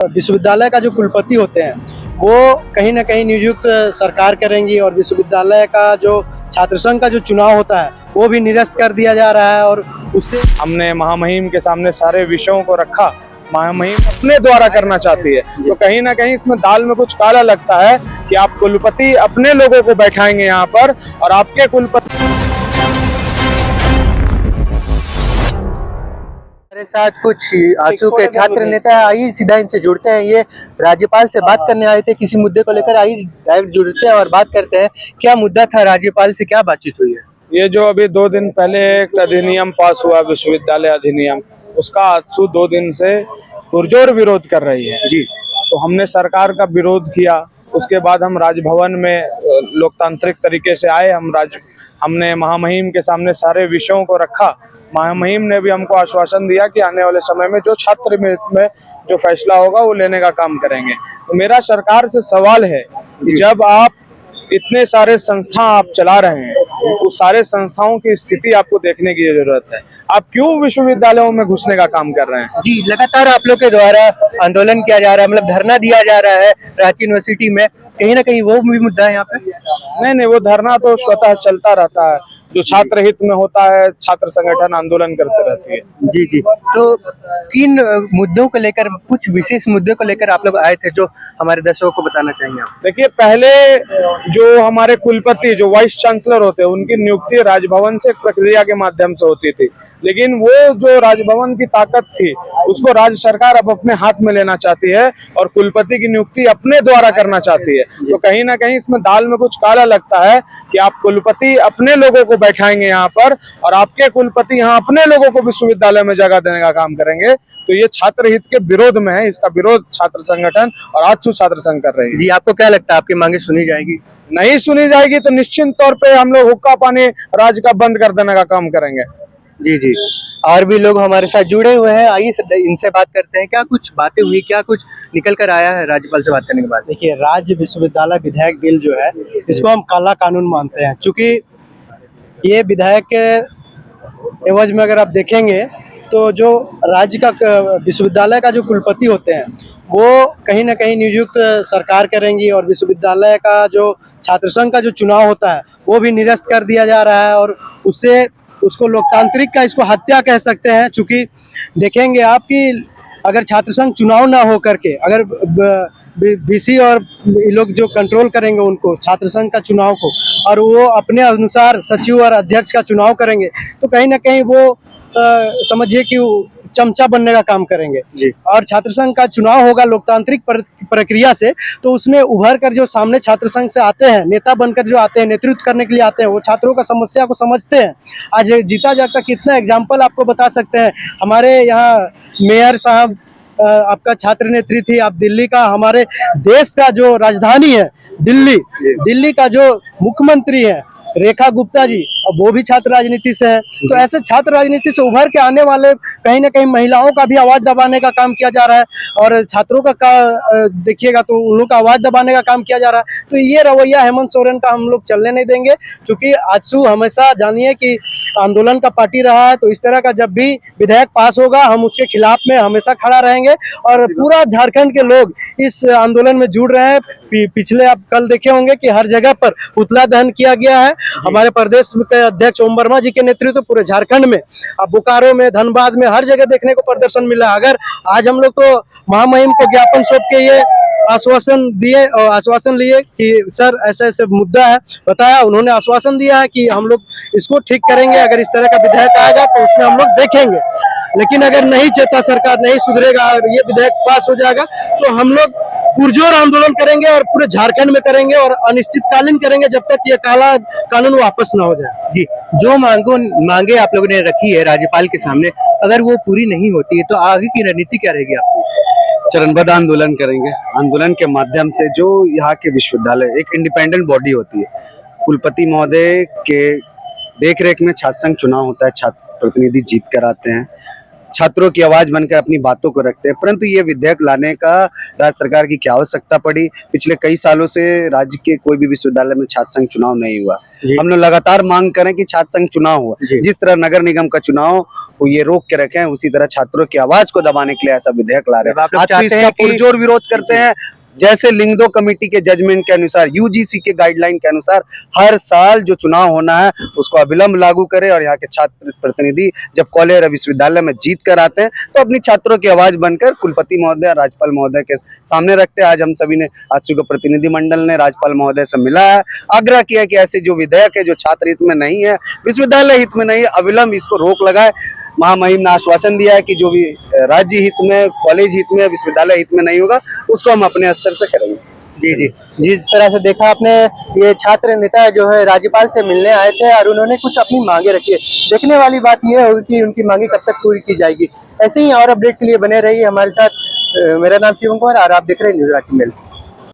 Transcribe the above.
विश्वविद्यालय का जो कुलपति होते हैं वो कहीं ना कहीं नियुक्त सरकार करेंगी और विश्वविद्यालय का जो छात्र संघ का जो चुनाव होता है वो भी निरस्त कर दिया जा रहा है। और उससे हमने महामहिम के सामने सारे विषयों को रखा। महामहिम अपने द्वारा करना चाहती है, तो कहीं ना कहीं इसमें दाल में कुछ काला लगता है कि आप कुलपति अपने लोगों को बैठाएंगे यहाँ पर और आपके कुलपति हमारे साथ कुछ आजसू के छात्र नेता है। आइए सीधा इनसे जुड़ते हैं। ये राज्यपाल से बात करने आए थे किसी मुद्दे को लेकर। आइए डायरेक्ट जुड़ते हैं और बात करते हैं क्या मुद्दा था, राज्यपाल से क्या बातचीत हुई है। ये जो अभी 2 दिन पहले एक अधिनियम पास हुआ, विश्वविद्यालय अधिनियम, उसका आजसू 2 दिन से पुरजोर विरोध कर रही है जी। तो हमने सरकार का विरोध किया। उसके बाद हम राजभवन में लोकतांत्रिक तरीके से आए। हमने महामहिम के सामने सारे विषयों को रखा। महामहिम ने भी हमको आश्वासन दिया कि आने वाले समय में जो छात्र में जो फैसला होगा वो लेने का काम करेंगे। तो मेरा सरकार से सवाल है कि जब आप इतने सारे संस्था आप चला रहे हैं, उस सारे संस्थाओं की स्थिति आपको देखने की जरूरत है। आप क्यों विश्वविद्यालयों में घुसने का काम कर रहे हैं? जी, लगातार आप लोग के द्वारा आंदोलन किया जा रहा है, मतलब धरना दिया जा रहा है रांची यूनिवर्सिटी में, कहीं ना कहीं वो भी मुद्दा है यहाँ पे। नहीं, वो धरना तो स्वतः चलता रहता है। जो छात्र हित में होता है, छात्र संगठन आंदोलन करते रहती है। जी जी, तो किन मुद्दों को लेकर, कुछ विशेष मुद्दों को लेकर आप लोग आए थे जो हमारे दर्शकों को बताना चाहेंगे आप? देखिए, पहले जो हमारे कुलपति, जो वाइस चांसलर होते हैं, उनकी नियुक्ति राजभवन से प्रक्रिया के माध्यम से होती थी। लेकिन वो जो राजभवन की ताकत थी उसको राज्य सरकार अब अपने हाथ में लेना चाहती है और कुलपति की नियुक्ति अपने द्वारा करना चाहती है। तो कहीं ना कहीं इसमें दाल में कुछ काला लगता है कि आप कुलपति अपने लोगों को बैठाएंगे यहाँ पर और आपके कुलपति यहाँ अपने लोगों को विश्वविद्यालय में जगह देने का काम करेंगे। तो ये छात्र हित के विरोध में है। इसका विरोध छात्र संगठन और आजसू छात्र संघ कर रही है। जी, आपको क्या लगता है आपकी मांगे सुनी जाएगी? नहीं सुनी जाएगी तो निश्चित तौर पे हम लोग हुक्का पानी राज्य का बंद कर देने का काम करेंगे। जी जी, और भी लोग हमारे साथ जुड़े हुए हैं। आइए इनसे बात करते हैं। क्या कुछ बातें हुई, क्या कुछ निकल कर आया है राज्यपाल से बात करने के बाद? देखिए, राज्य विश्वविद्यालय विधायक बिल जो है इसको हम काला कानून मानते हैं, क्योंकि ये विधायक के एवज में अगर आप देखेंगे तो जो राज्य का विश्वविद्यालय का जो कुलपति होते हैं वो कहीं ना कहीं नियुक्त सरकार करेंगी और विश्वविद्यालय का जो छात्र संघ का जो चुनाव होता है वो भी निरस्त कर दिया जा रहा है। और उससे उसको लोकतांत्रिक का इसको हत्या कह सकते हैं। चूंकि देखेंगे आप कि अगर छात्र संघ चुनाव ना हो करके, अगर बीसी और ये लोग जो कंट्रोल करेंगे उनको, छात्र संघ का चुनाव को, और वो अपने अनुसार सचिव और अध्यक्ष का चुनाव करेंगे, तो कहीं ना कहीं वो समझिए कि चमचा बनने का काम करेंगे जी। और छात्र संघ का चुनाव होगा लोकतांत्रिक प्रक्रिया से, तो उसमें उभर कर जो सामने छात्र संघ से आते हैं, नेता बनकर जो आते हैं, नेतृत्व करने के लिए आते हैं, वो छात्रों का समस्या को समझते हैं। आज जीता जागता कितना एग्जाम्पल आपको बता सकते हैं। हमारे यहाँ मेयर साहब आपका छात्र नेत्री थी। आप दिल्ली का, हमारे देश का जो राजधानी है दिल्ली का जो मुख्यमंत्री है रेखा गुप्ता जी, अब वो भी छात्र राजनीति से है। तो ऐसे छात्र राजनीति से उभर के आने वाले कहीं ना कहीं महिलाओं का भी आवाज दबाने का काम किया जा रहा है और छात्रों का देखिएगा तो उन लोग का आवाज दबाने का काम किया जा रहा है। तो ये रवैया हेमंत सोरेन का हम लोग चलने नहीं देंगे, क्योंकि आजसू हमेशा जानिए कि आंदोलन का पार्टी रहा है। तो इस तरह का जब भी विधेयक पास होगा हम उसके खिलाफ में हमेशा खड़ा रहेंगे और पूरा झारखंड के लोग इस आंदोलन में जुड़ रहे हैं। पिछले आप कल देखे होंगे कि हर जगह पर पुतला दहन किया गया है। हमारे प्रदेश के अध्यक्ष ओम वर्मा जी के नेतृत्व पूरे झारखंड में, अब बोकारो में, धनबाद में, हर जगह देखने को प्रदर्शन मिला। अगर आज हम लोग तो महामहिम को ज्ञापन सौंप के ये आश्वासन लिए कि सर ऐसे ऐसे मुद्दा है, बताया, उन्होंने आश्वासन दिया है कि हम लोग इसको ठीक करेंगे। अगर इस तरह का विधेयक आएगा तो उसमें हम लोग देखेंगे, लेकिन अगर नहीं चेता सरकार, नहीं सुधरेगा और ये विधेयक पास हो जाएगा तो हम लोग पुरजोर आंदोलन करेंगे और पूरे झारखंड में करेंगे और अनिश्चितकालीन करेंगे जब तक ये काला कानून वापस ना हो जाए। जी, जो मांगे आप लोगों ने रखी है राज्यपाल के सामने, अगर वो पूरी नहीं होती है तो आगे की रणनीति क्या रहेगी आपकी? चरणबद्ध आंदोलन करेंगे। आंदोलन के माध्यम से जो यहाँ के विश्वविद्यालय एक इंडिपेंडेंट बॉडी होती है, कुलपति महोदय के देख रेख में छात्र संघ चुनाव होता है, छात्र प्रतिनिधि जीत कर आते हैं। छात्रों की आवाज बनकर अपनी बातों को रखते हैं, परंतु ये विधेयक लाने का राज्य सरकार की क्या आवश्यकता पड़ी। पिछले कई सालों से राज्य के कोई भी विश्वविद्यालय में छात्र संघ चुनाव नहीं हुआ। हम लोग लगातार मांग करें कि छात्र संघ चुनाव हो, जिस तरह नगर निगम का चुनाव वो ये रोक के रखे हैं, उसी तरह छात्रों की आवाज को दबाने के लिए ऐसा विधेयक ला रहे हैं। आप लोग आज तो चाहते इसका हैं कि- पुरजोर विरोध करते हैं। जैसे लिंगदो कमेटी के जजमेंट के अनुसार, यूजीसी के गाइडलाइन के अनुसार हर साल जो चुनाव होना है उसको अविलंब लागू करे, और यहाँ के छात्र प्रतिनिधि जब कॉलेज या विश्वविद्यालय में जीत कर आते हैं तो अपनी छात्रों की आवाज बनकर कुलपति महोदय, राज्यपाल महोदय के सामने रखते हैं। आज हम सभी ने, आज को प्रतिनिधि मंडल ने राज्यपाल महोदय से मिला है, आग्रह किया कि ऐसे जो विधेयक है जो छात्र हित में नहीं है, विश्वविद्यालय हित में नहीं है, अविलंब इसको रोक लगाए। महामहिम ने आश्वासन दिया है कि जो भी राज्य हित में, कॉलेज हित में, विश्वविद्यालय हित में नहीं होगा उसको हम अपने स्तर से करेंगे। जी जी, जिस तरह से देखा आपने, ये छात्र नेता जो है राज्यपाल से मिलने आए थे और उन्होंने कुछ अपनी मांगे रखी है। देखने वाली बात ये होगी कि उनकी मांगे कब तक पूरी की जाएगी। ऐसे ही और अपडेट के लिए बने रहिए हमारे साथ। मेरा नाम शिवम कुमार और आप देख रहे हैं न्यूज़ रांची मेल।